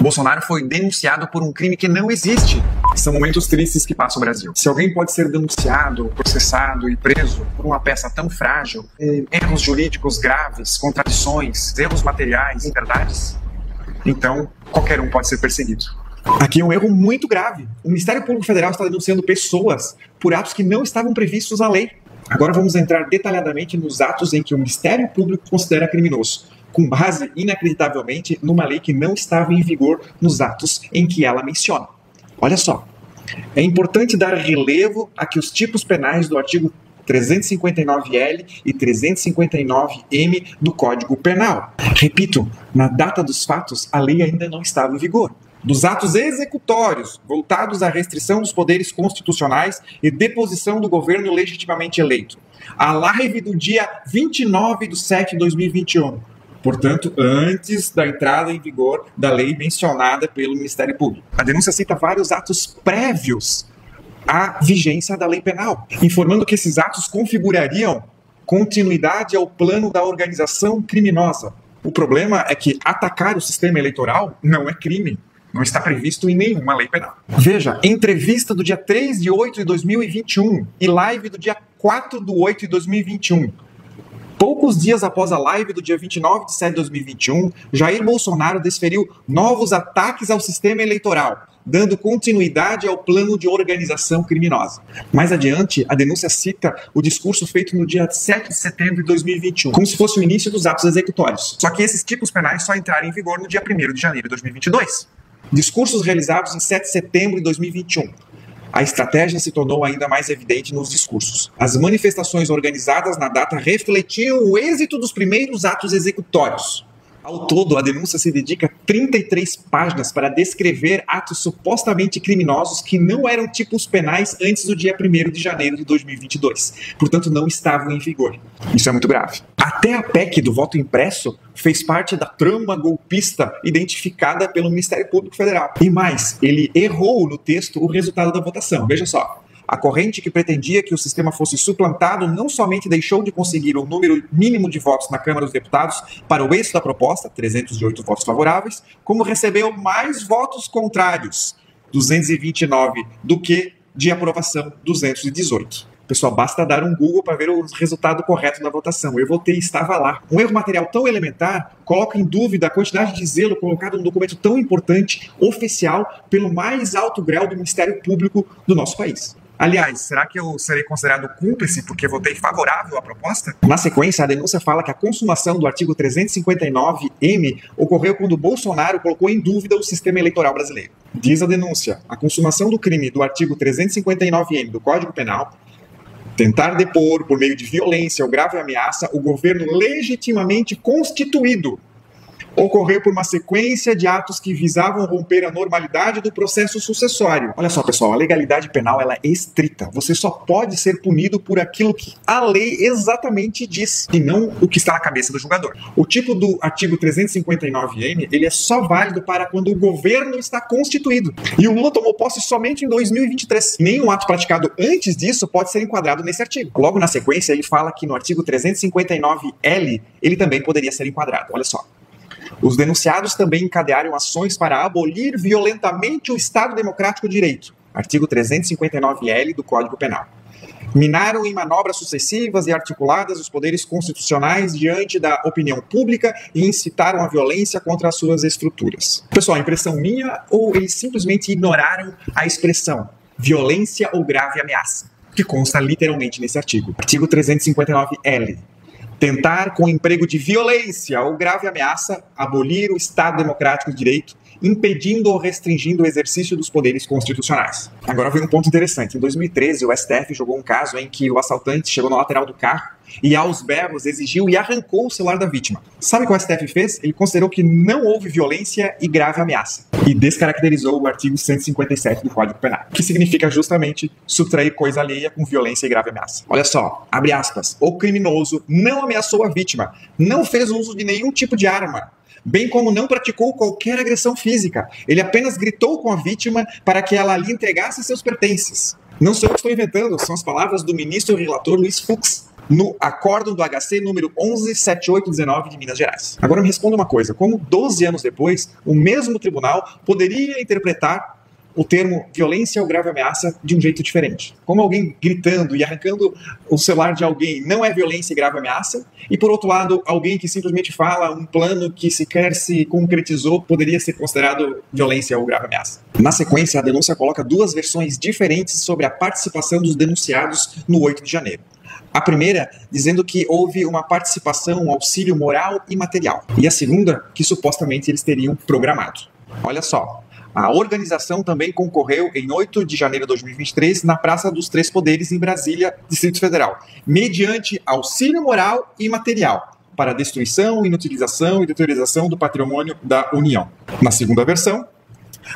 Bolsonaro foi denunciado por um crime que não existe. São momentos tristes que passa o Brasil. Se alguém pode ser denunciado, processado e preso por uma peça tão frágil, com erros jurídicos graves, contradições, erros materiais, inverdades, então qualquer um pode ser perseguido. Aqui é um erro muito grave. O Ministério Público Federal está denunciando pessoas por atos que não estavam previstos na lei. Agora vamos entrar detalhadamente nos atos em que o Ministério Público considera criminoso, com base, inacreditavelmente, numa lei que não estava em vigor nos atos em que ela menciona. Olha só, é importante dar relevo a que os tipos penais do artigo 359-L e 359-M do Código Penal. Repito, na data dos fatos, a lei ainda não estava em vigor. Dos atos executórios voltados à restrição dos poderes constitucionais e deposição do governo legitimamente eleito. A live do dia 29/7/2021. Portanto, antes da entrada em vigor da lei mencionada pelo Ministério Público. A denúncia cita vários atos prévios à vigência da lei penal, informando que esses atos configurariam continuidade ao plano da organização criminosa. O problema é que atacar o sistema eleitoral não é crime. Não está previsto em nenhuma lei penal. Veja, entrevista do dia 3/8/2021 e live do dia 4/8/2021. Poucos dias após a live do dia 29/7/2021, Jair Bolsonaro desferiu novos ataques ao sistema eleitoral, dando continuidade ao plano de organização criminosa. Mais adiante, a denúncia cita o discurso feito no dia 7 de setembro de 2021, como se fosse o início dos atos executórios. Só que esses tipos penais só entraram em vigor no dia 1º de janeiro de 2022. Discursos realizados em 7 de setembro de 2021. A estratégia se tornou ainda mais evidente nos discursos. As manifestações organizadas na data refletiam o êxito dos primeiros atos executórios. Ao todo, a denúncia se dedica a 33 páginas para descrever atos supostamente criminosos que não eram tipos penais antes do dia 1º de janeiro de 2022. Portanto, não estavam em vigor. Isso é muito grave. Até a PEC do voto impresso fez parte da trama golpista identificada pelo Ministério Público Federal. E mais, ele errou no texto o resultado da votação. Veja só. A corrente que pretendia que o sistema fosse suplantado não somente deixou de conseguir o número mínimo de votos na Câmara dos Deputados para o êxito da proposta, 308 votos favoráveis, como recebeu mais votos contrários, 229, do que de aprovação, 218. Pessoal, basta dar um Google para ver o resultado correto da votação. Eu votei e estava lá. Um erro material tão elementar coloca em dúvida a quantidade de zelo colocado num documento tão importante, oficial, pelo mais alto grau do Ministério Público do nosso país. Aliás, será que eu serei considerado cúmplice porque votei favorável à proposta? Na sequência, a denúncia fala que a consumação do artigo 359-M ocorreu quando Bolsonaro colocou em dúvida o sistema eleitoral brasileiro. Diz a denúncia, a consumação do crime do artigo 359-M do Código Penal, tentar depor, por meio de violência ou grave ameaça, o governo legitimamente constituído, ocorreu por uma sequência de atos que visavam romper a normalidade do processo sucessório. Olha só, pessoal, a legalidade penal ela é estrita. Você só pode ser punido por aquilo que a lei exatamente diz, e não o que está na cabeça do julgador. O tipo do artigo 359-M, ele é só válido para quando o governo está constituído. E o Lula tomou posse somente em 2023. Nenhum ato praticado antes disso pode ser enquadrado nesse artigo. Logo na sequência, ele fala que no artigo 359-L, ele também poderia ser enquadrado. Olha só. Os denunciados também encadearam ações para abolir violentamente o Estado Democrático de Direito, artigo 359-L do Código Penal. Minaram em manobras sucessivas e articuladas os poderes constitucionais diante da opinião pública e incitaram a violência contra as suas estruturas. Pessoal, impressão minha ou eles simplesmente ignoraram a expressão violência ou grave ameaça, que consta literalmente nesse artigo. Artigo 359-L. Tentar, com emprego de violência ou grave ameaça, abolir o Estado Democrático de Direito, impedindo ou restringindo o exercício dos poderes constitucionais. Agora vem um ponto interessante. Em 2013, o STF julgou um caso em que o assaltante chegou na lateral do carro e, aos berros, exigiu e arrancou o celular da vítima. Sabe o que o STF fez? Ele considerou que não houve violência e grave ameaça e descaracterizou o artigo 157 do Código Penal, que significa justamente subtrair coisa alheia com violência e grave ameaça. Olha só, abre aspas, o criminoso não ameaçou a vítima, não fez uso de nenhum tipo de arma, bem como não praticou qualquer agressão física. Ele apenas gritou com a vítima para que ela lhe entregasse seus pertences. Não sou eu que estou inventando, são as palavras do ministro relator Luiz Fux. no acórdão do HC número 117819 de Minas Gerais. Agora me responda uma coisa, como 12 anos depois, o mesmo tribunal poderia interpretar o termo violência ou grave ameaça de um jeito diferente? Como alguém gritando e arrancando o celular de alguém não é violência e grave ameaça, e por outro lado, alguém que simplesmente fala um plano que sequer se concretizou poderia ser considerado violência ou grave ameaça? Na sequência, a denúncia coloca duas versões diferentes sobre a participação dos denunciados no 8 de janeiro. A primeira, dizendo que houve uma participação, um auxílio moral e material. E a segunda, que supostamente eles teriam programado. Olha só, a organização também concorreu em 8 de janeiro de 2023 na Praça dos Três Poderes, em Brasília, Distrito Federal, mediante auxílio moral e material para a destruição, inutilização e deterioração do patrimônio da União. Na segunda versão,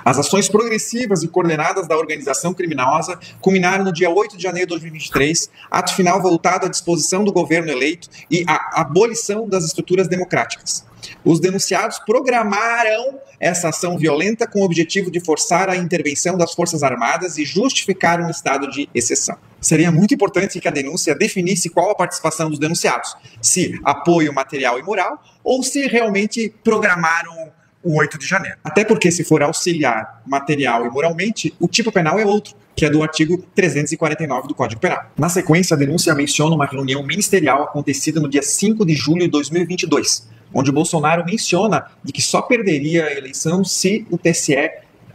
as ações progressivas e coordenadas da organização criminosa culminaram no dia 8 de janeiro de 2023, ato final voltado à disposição do governo eleito e à abolição das estruturas democráticas. Os denunciados programaram essa ação violenta com o objetivo de forçar a intervenção das Forças Armadas e justificar um estado de exceção. Seria muito importante que a denúncia definisse qual a participação dos denunciados, se apoio material e moral ou se realmente programaram o 8 de janeiro. Até porque, se for auxiliar material e moralmente, o tipo penal é outro, que é do artigo 349 do Código Penal. Na sequência, a denúncia menciona uma reunião ministerial acontecida no dia 5 de julho de 2022, onde o Bolsonaro menciona de que só perderia a eleição se o TSE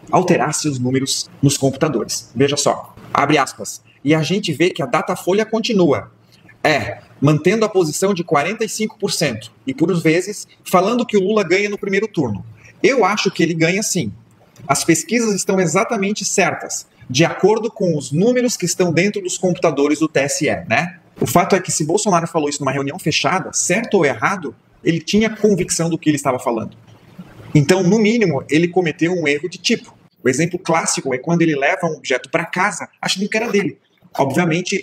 alterasse os números nos computadores. Veja só, abre aspas, e a gente vê que a Datafolha continua. Mantendo a posição de 45%, e por vezes falando que o Lula ganha no primeiro turno. Eu acho que ele ganha sim. As pesquisas estão exatamente certas, de acordo com os números que estão dentro dos computadores do TSE, né? O fato é que se Bolsonaro falou isso numa reunião fechada, certo ou errado, ele tinha convicção do que ele estava falando. Então, no mínimo, ele cometeu um erro de tipo. O exemplo clássico é quando ele leva um objeto para casa achando que era dele. Obviamente,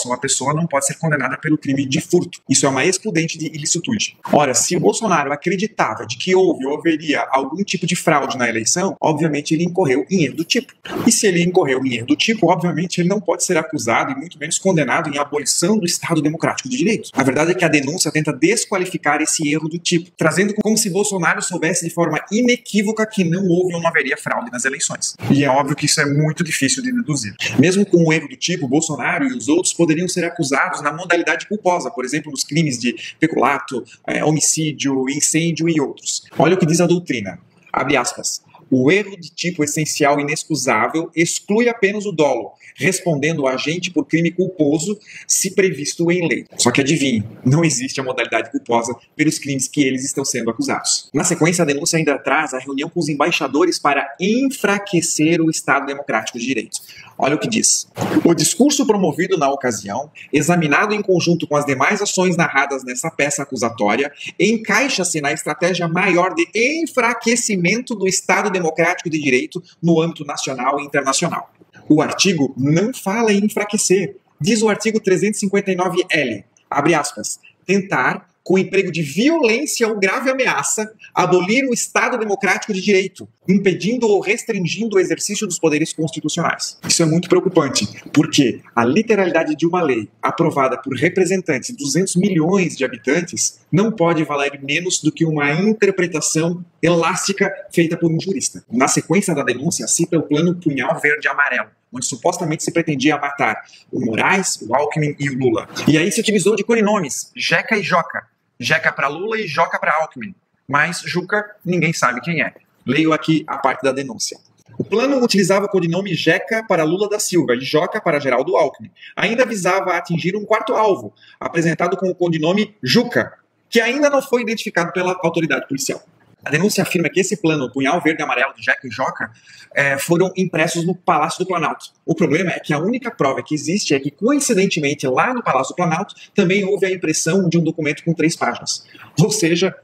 uma pessoa não pode ser condenada pelo crime de furto. Isso é uma excludente de ilicitude. Ora, se o Bolsonaro acreditava de que haveria algum tipo de fraude na eleição, obviamente ele incorreu em erro do tipo. E se ele incorreu em erro do tipo, obviamente ele não pode ser acusado e muito menos condenado em abolição do Estado Democrático de Direito. A verdade é que a denúncia tenta desqualificar esse erro do tipo, trazendo como se Bolsonaro soubesse de forma inequívoca que não houve ou não haveria fraude nas eleições. E é óbvio que isso é muito difícil de deduzir. Mesmo com um erro do tipo, Bolsonaro e os outros poderiam ser acusados na modalidade culposa, por exemplo, nos crimes de peculato, homicídio, incêndio e outros. Olha o que diz a doutrina, abre aspas, o erro de tipo essencial e inexcusável exclui apenas o dolo, respondendo o agente por crime culposo se previsto em lei. Só que adivinhe, não existe a modalidade culposa pelos crimes que eles estão sendo acusados. Na sequência, a denúncia ainda traz a reunião com os embaixadores para enfraquecer o Estado Democrático de Direito. Olha o que diz. O discurso promovido na ocasião, examinado em conjunto com as demais ações narradas nessa peça acusatória, encaixa-se na estratégia maior de enfraquecimento do Estado Democrático de Direito no âmbito nacional e internacional. O artigo não fala em enfraquecer. Diz o artigo 359-L, abre aspas, tentar, com emprego de violência ou grave ameaça, abolir o Estado Democrático de Direito, impedindo ou restringindo o exercício dos poderes constitucionais. Isso é muito preocupante, porque a literalidade de uma lei aprovada por representantes de 200 milhões de habitantes não pode valer menos do que uma interpretação elástica feita por um jurista. Na sequência da denúncia, cita o plano Punhal Verde-Amarelo, onde supostamente se pretendia matar o Moraes, o Alckmin e o Lula. E aí se utilizou de codinomes, Jeca e Joca. Jeca para Lula e Joca para Alckmin. Mas Juca, ninguém sabe quem é. Leio aqui a parte da denúncia. O plano utilizava o codinome Jeca para Lula da Silva e Joca para Geraldo Alckmin. Ainda visava atingir um quarto alvo, apresentado com o codinome Juca, que ainda não foi identificado pela autoridade policial. A denúncia afirma que esse plano, Punhal Verde e Amarelo de Jeca e Joca, foram impressos no Palácio do Planalto. O problema é que a única prova que existe é que, coincidentemente, lá no Palácio do Planalto, também houve a impressão de um documento com 3 páginas. Ou seja,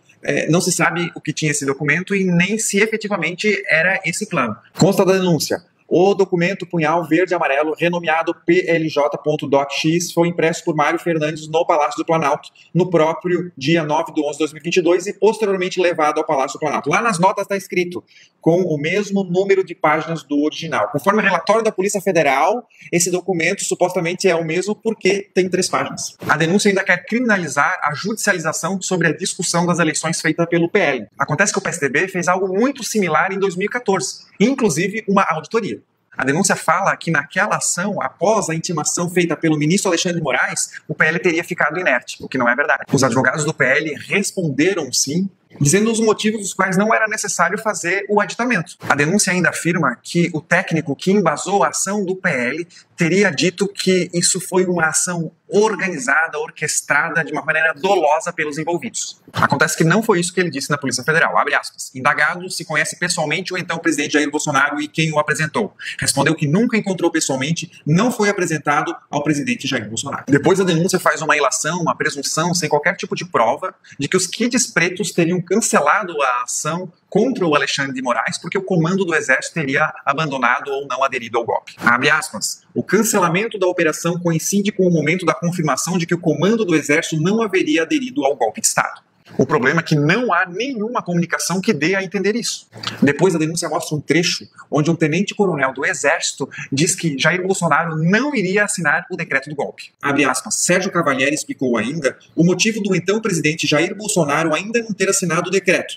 não se sabe o que tinha esse documento e nem se efetivamente era esse plano. Consta da denúncia. O documento punhal verde e amarelo, renomeado PLJ.docx, foi impresso por Mário Fernandes no Palácio do Planalto, no próprio dia 9/11/2022 e posteriormente levado ao Palácio do Planalto. Lá nas notas está escrito, com o mesmo número de páginas do original. Conforme o relatório da Polícia Federal, esse documento supostamente é o mesmo porque tem 3 páginas. A denúncia ainda quer criminalizar a judicialização sobre a discussão das eleições feita pelo PL. Acontece que o PSDB fez algo muito similar em 2014, inclusive uma auditoria. A denúncia fala que naquela ação, após a intimação feita pelo ministro Alexandre de Moraes, o PL teria ficado inerte, o que não é verdade. Os advogados do PL responderam sim, dizendo os motivos dos quais não era necessário fazer o aditamento. A denúncia ainda afirma que o técnico que embasou a ação do PL teria dito que isso foi uma ação organizada, orquestrada de uma maneira dolosa pelos envolvidos. Acontece que não foi isso que ele disse na Polícia Federal. Abre aspas. Indagado se conhece pessoalmente o então presidente Jair Bolsonaro e quem o apresentou. Respondeu que nunca encontrou pessoalmente, não foi apresentado ao presidente Jair Bolsonaro. Depois a denúncia faz uma ilação, uma presunção, sem qualquer tipo de prova, de que os kits pretos teriam cancelado a ação contra o Alexandre de Moraes porque o comando do Exército teria abandonado ou não aderido ao golpe. Abre aspas. O cancelamento da operação coincide com o momento da confirmação de que o comando do Exército não haveria aderido ao golpe de Estado. O problema é que não há nenhuma comunicação que dê a entender isso. Depois a denúncia mostra um trecho onde um tenente-coronel do Exército diz que Jair Bolsonaro não iria assinar o decreto do golpe. Abre aspas. Sérgio Cavalieri explicou ainda o motivo do então presidente Jair Bolsonaro ainda não ter assinado o decreto.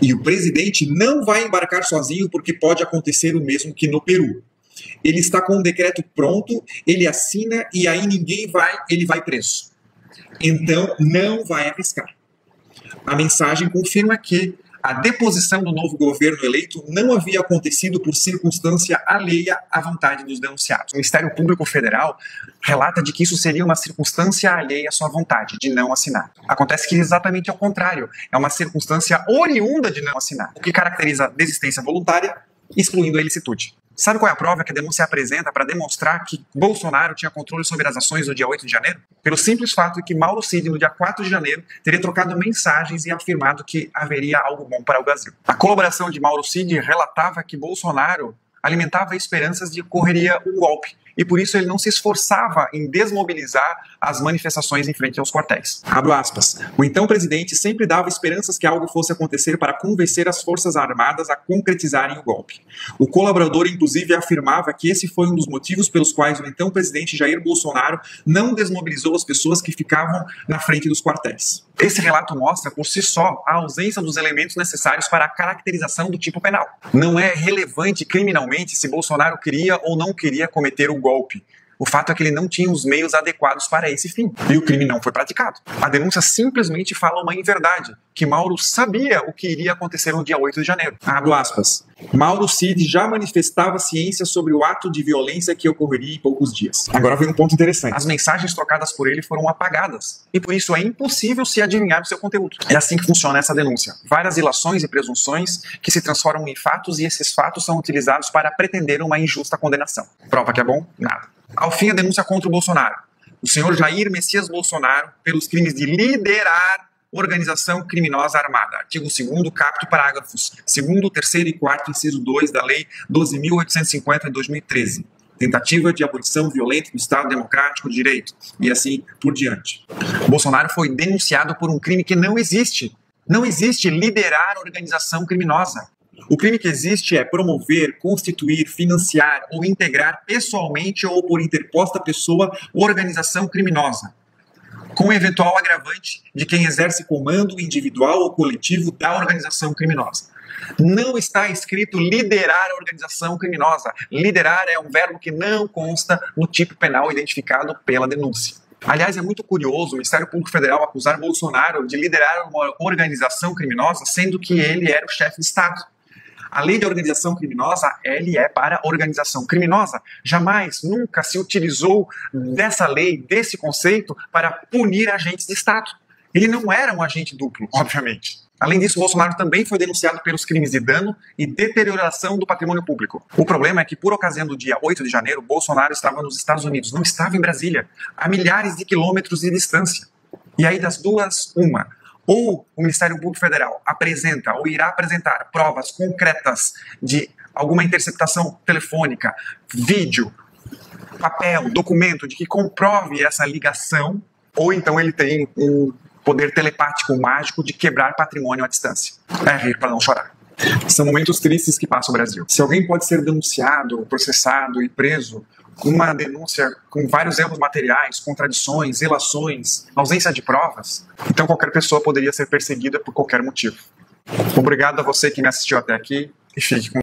E o presidente não vai embarcar sozinho porque pode acontecer o mesmo que no Peru. Ele está com o decreto pronto, ele assina e aí ele vai preso. Então não vai arriscar. A mensagem confirma que a deposição do novo governo eleito não havia acontecido por circunstância alheia à vontade dos denunciados. O Ministério Público Federal relata de que isso seria uma circunstância alheia à sua vontade, de não assinar. Acontece que é exatamente ao contrário. É uma circunstância oriunda de não assinar, o que caracteriza a desistência voluntária, excluindo a ilicitude. Sabe qual é a prova que a denúncia apresenta para demonstrar que Bolsonaro tinha controle sobre as ações no dia 8 de janeiro? Pelo simples fato de que Mauro Cid, no dia 4 de janeiro, teria trocado mensagens e afirmado que haveria algo bom para o Brasil. A colaboração de Mauro Cid relatava que Bolsonaro alimentava esperanças de que ocorreria um golpe, e por isso ele não se esforçava em desmobilizar as manifestações em frente aos quartéis. Abro aspas. O então presidente sempre dava esperanças que algo fosse acontecer para convencer as Forças Armadas a concretizarem o golpe. O colaborador, inclusive, afirmava que esse foi um dos motivos pelos quais o então presidente Jair Bolsonaro não desmobilizou as pessoas que ficavam na frente dos quartéis. Esse relato mostra, por si só, a ausência dos elementos necessários para a caracterização do tipo penal. Não é relevante criminalmente se Bolsonaro queria ou não queria cometer o golpe. O fato é que ele não tinha os meios adequados para esse fim. E o crime não foi praticado. A denúncia simplesmente fala uma inverdade, que Mauro sabia o que iria acontecer no dia 8 de janeiro. Abro aspas. Mauro Cid já manifestava ciência sobre o ato de violência que ocorreria em poucos dias. Agora vem um ponto interessante. As mensagens trocadas por ele foram apagadas. E por isso é impossível se adivinhar o seu conteúdo. É assim que funciona essa denúncia. Várias ilações e presunções que se transformam em fatos e esses fatos são utilizados para pretender uma injusta condenação. Prova que é bom? Nada. Ao fim, a denúncia contra o Bolsonaro. O senhor Jair Messias Bolsonaro, pelos crimes de liderar organização criminosa armada. Artigo 2º, caput parágrafos 2º, 3º e 4º, inciso 2 da Lei 12.850 de 2013. Tentativa de abolição violenta do Estado Democrático de Direito. E assim por diante. Bolsonaro foi denunciado por um crime que não existe. Não existe liderar organização criminosa. O crime que existe é promover, constituir, financiar ou integrar pessoalmente ou por interposta pessoa organização criminosa, com eventual agravante de quem exerce comando individual ou coletivo da organização criminosa. Não está escrito liderar a organização criminosa. Liderar é um verbo que não consta no tipo penal identificado pela denúncia. Aliás, é muito curioso o Ministério Público Federal acusar Bolsonaro de liderar uma organização criminosa, sendo que ele era o chefe de Estado. A lei de organização criminosa, ele é para organização criminosa. Jamais, nunca se utilizou dessa lei, desse conceito, para punir agentes de Estado. Ele não era um agente duplo, obviamente. Além disso, Bolsonaro também foi denunciado pelos crimes de dano e deterioração do patrimônio público. O problema é que, por ocasião do dia 8 de janeiro, Bolsonaro estava nos Estados Unidos, não estava em Brasília, a milhares de quilômetros de distância. E aí, das duas, uma. Ou o Ministério Público Federal apresenta ou irá apresentar provas concretas de alguma interceptação telefônica, vídeo, papel, documento de que comprove essa ligação, ou então ele tem um poder telepático mágico de quebrar patrimônio à distância. É rir para não chorar. São momentos tristes que passa o Brasil. Se alguém pode ser denunciado, processado e preso com uma denúncia com vários erros materiais, contradições, relações, ausência de provas, então qualquer pessoa poderia ser perseguida por qualquer motivo. Obrigado a você que me assistiu até aqui e fique com